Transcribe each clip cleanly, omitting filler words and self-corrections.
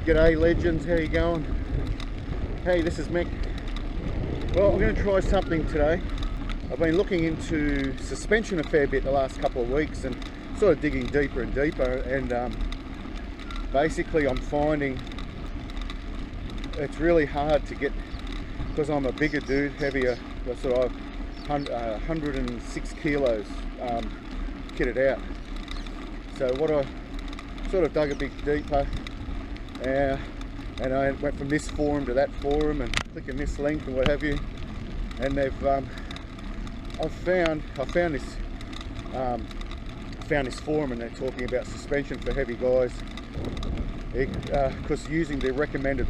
G'day legends, how you going? Hey, this is Mick. Well, I'm going to try something today. I've been looking into suspension a fair bit the last couple of weeks and sort of digging deeper and deeper, and basically I'm finding it's really hard to get, because I'm a bigger dude, heavier, sort of 106 kilos kitted out. So what I sort of dug a bit deeper, and I went from this forum to that forum and clicking this link and what have you, and they've I found this forum, and they're talking about suspension for heavy guys, because using the recommended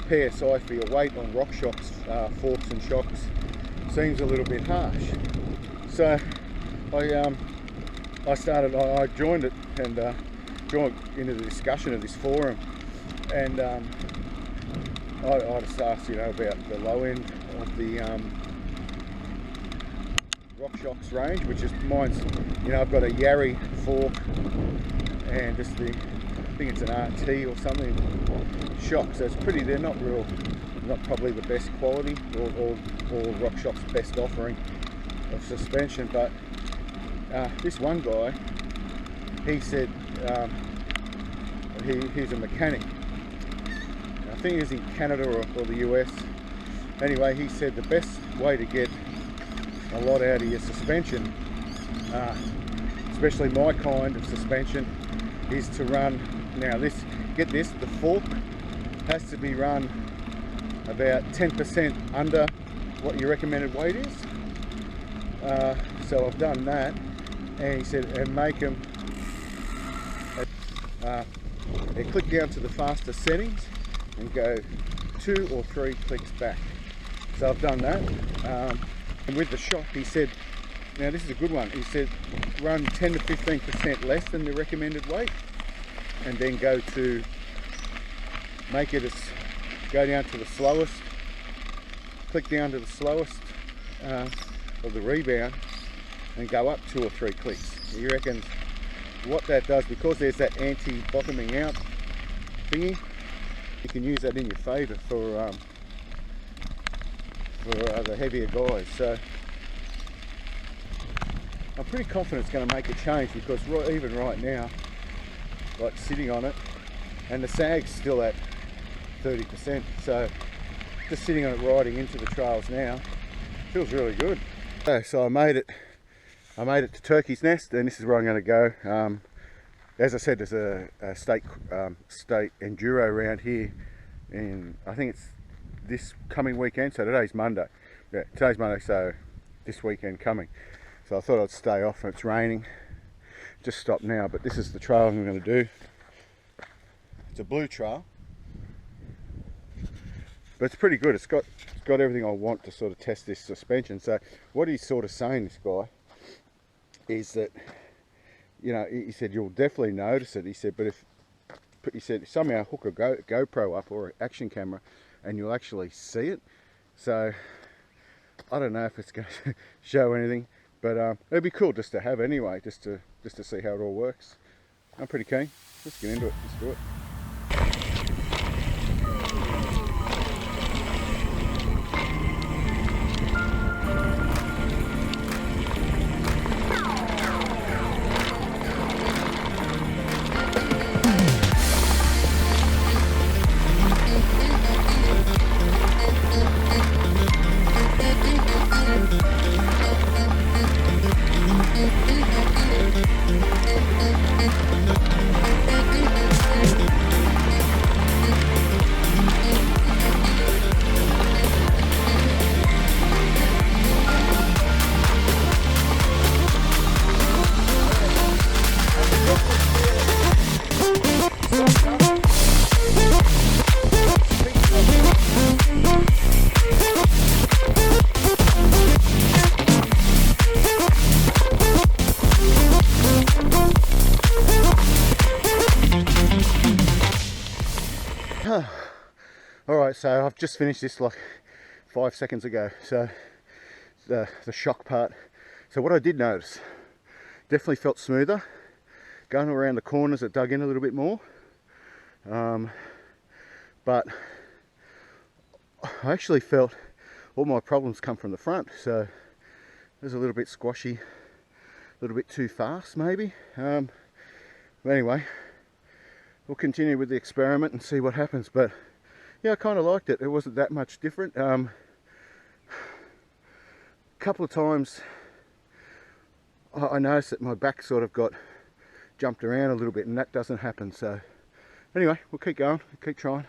PSI for your weight on Rockshox forks and shocks seems a little bit harsh. So I joined it and joined into the discussion of this forum, and I just asked, about the low end of the Rockshox range, which is mine's. I've got a Yari fork and just I think it's an RT or something shock. So it's pretty. They're not probably the best quality or Rockshox's best offering of suspension, but this one guy, he said he's a mechanic. I think he was in Canada or the US. Anyway, he said the best way to get a lot out of your suspension, especially my kind of suspension, is to run, the fork has to be run about 10% under what your recommended weight is. So I've done that, and he said, and make them click down to the faster settings and go 2 or 3 clicks back. So I've done that, and with the shock, he said, now this is a good one, he said run 10 to 15% less than the recommended weight, and then go down to the slowest, click down to the slowest of the rebound, and go up 2 or 3 clicks. He reckons what that does, because there's that anti-bottoming out thingy, you can use that in your favour for the heavier guys. So I'm pretty confident it's going to make a change, because even right now, like sitting on it, and the sag's still at 30%, so just sitting on it riding into the trails now feels really good. So I made it to Turkey's Nest, and this is where I'm going to go. As I said, there's a state enduro around here, and I think it's this coming weekend. So today's Monday. Yeah, today's Monday, so this weekend coming. So I thought I'd stay off, and it's raining. Just stopped now, but this is the trail I'm going to do. It's a blue trail, but it's pretty good. It's got everything I want to sort of test this suspension. So what he's sort of saying, this guy, is that, he said you'll definitely notice it. He said, but if somehow hook a GoPro up or an action camera, and you'll actually see it. So I don't know if it's going to show anything, but it'd be cool just to have anyway, just to see how it all works. I'm pretty keen. Let's get into it. Let's do it. Alright, so I've just finished this like 5 seconds ago, so the shock part. So what I did notice, definitely felt smoother. Going around the corners, it dug in a little bit more. But I actually felt all my problems come from the front, so it was a little bit squashy, a little bit too fast maybe. But anyway, we'll continue with the experiment and see what happens. But yeah, I kind of liked it. It wasn't that much different. A couple of times I noticed that my back sort of got jumped around a little bit, and that doesn't happen. So anyway, we'll keep going, keep trying.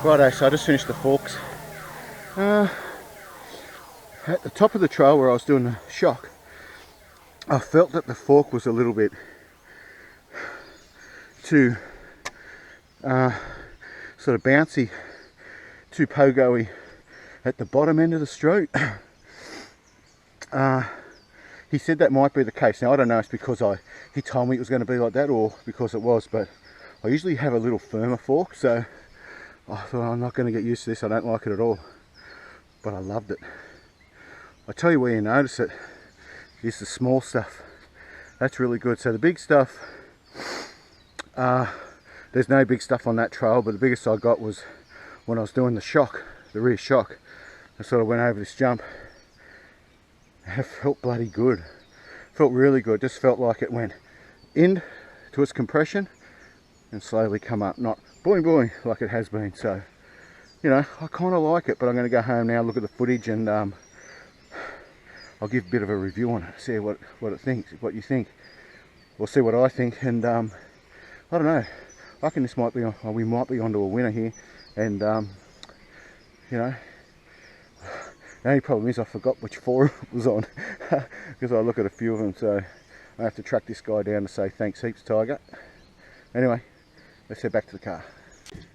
Righto, so I just finished the forks. At the top of the trail where I was doing the shock, I felt that the fork was a little bit too sort of bouncy, too pogo-y at the bottom end of the stroke. He said that might be the case. Now I don't know if it's because he told me it was going to be like that or because it was, but I usually have a little firmer fork, so I thought I'm not going to get used to this. I don't like it at all, but I loved it. I tell you where you notice it is the small stuff. That's really good. So the big stuff, there's no big stuff on that trail, but the biggest I got was when I was doing the shock, the rear shock. I sort of went over this jump. It felt bloody good. Felt really good. Just felt like it went in to its compression and slowly come up, not boing boing like it has been. So, you know, I kind of like it, but I'm going to go home now, look at the footage, and I'll give a bit of a review on it, see what it thinks, what you think. We'll see what I think, and I don't know. I reckon this might be, we might be onto a winner here, and you know, the only problem is I forgot which forum it was on because I look at a few of them, so I have to track this guy down to say thanks heaps, Tiger. Anyway, let's head back to the car.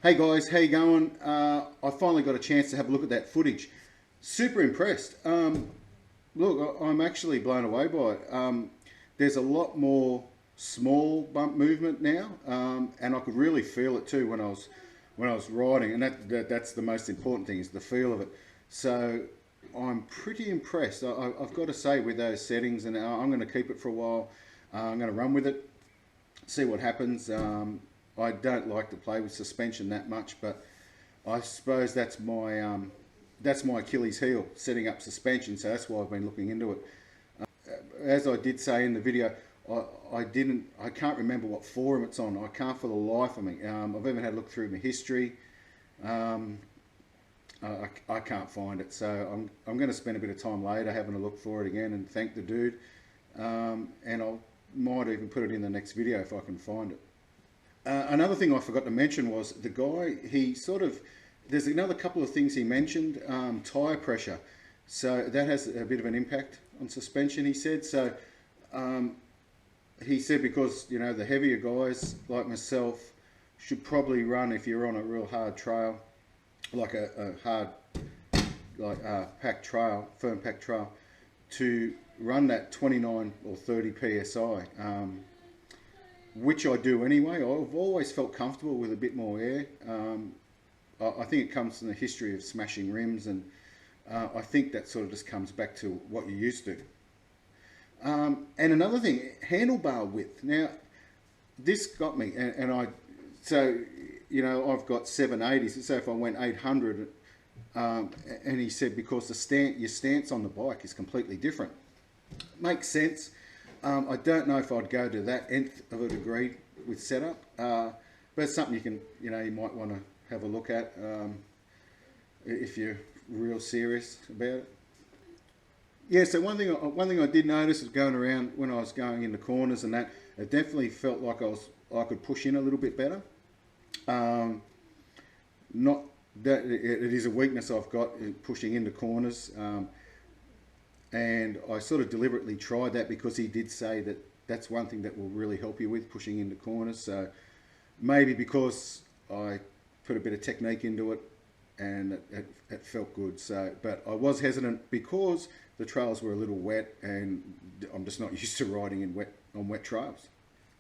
Hey guys, how you going? I finally got a chance to have a look at that footage. Super impressed. Look, I'm actually blown away by it. There's a lot more small bump movement now, and I could really feel it too when I was riding, and that's the most important thing, is the feel of it. So I'm pretty impressed. I've got to say, with those settings, and I'm going to keep it for a while. I'm going to run with it, see what happens. I don't like to play with suspension that much, but I suppose that's my Achilles heel, setting up suspension, so that's why I've been looking into it. As I did say in the video, I can't remember what forum it's on. I can't for the life of me. I've even had a look through my history. I can't find it, so I'm going to spend a bit of time later having a look for it again and thank the dude, and I might even put it in the next video if I can find it. Another thing I forgot to mention was the guy, he sort of There's another couple of things he mentioned. Tyre pressure. So that has a bit of an impact on suspension, he said. So he said because, you know, the heavier guys like myself should probably run, if you're on a real hard trail, like a hard, like packed trail, firm packed trail, to run that 29 or 30 psi, which I do anyway. I've always felt comfortable with a bit more air. I think it comes from the history of smashing rims, and I think that sort of just comes back to what you're used to. And another thing, handlebar width. Now, this got me, so, you know, I've got 780s. So if I went 800, and he said because your stance on the bike is completely different. Makes sense. I don't know if I'd go to that nth of a degree with setup, but it's something you might want to have a look at if you're real serious about it. Yeah, so one thing I did notice is going around when I was going into corners and that, it definitely felt like I could push in a little bit better. Not that it is a weakness I've got, pushing into corners, and I sort of deliberately tried that because he did say that that's one thing that will really help you with pushing into corners. So maybe because I put a bit of technique into it and it felt good. So, but I was hesitant because the trails were a little wet and I'm just not used to riding on wet trails.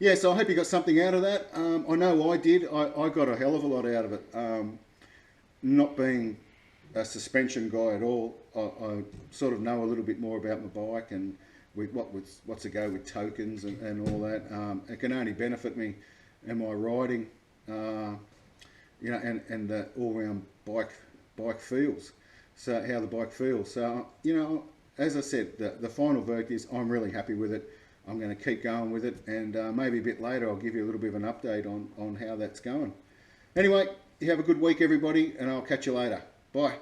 Yeah, so I hope you got something out of that. I know I did. I got a hell of a lot out of it. Not being a suspension guy at all, I sort of know a little bit more about my bike and with what's to go with tokens and all that. It can only benefit me in my riding, you know, and the all-round bike feels. So how the bike feels. So, you know, as I said, the final verdict is I'm really happy with it. I'm going to keep going with it, and maybe a bit later I'll give you a little bit of an update on how that's going. Anyway, you have a good week, everybody, and I'll catch you later. Bye.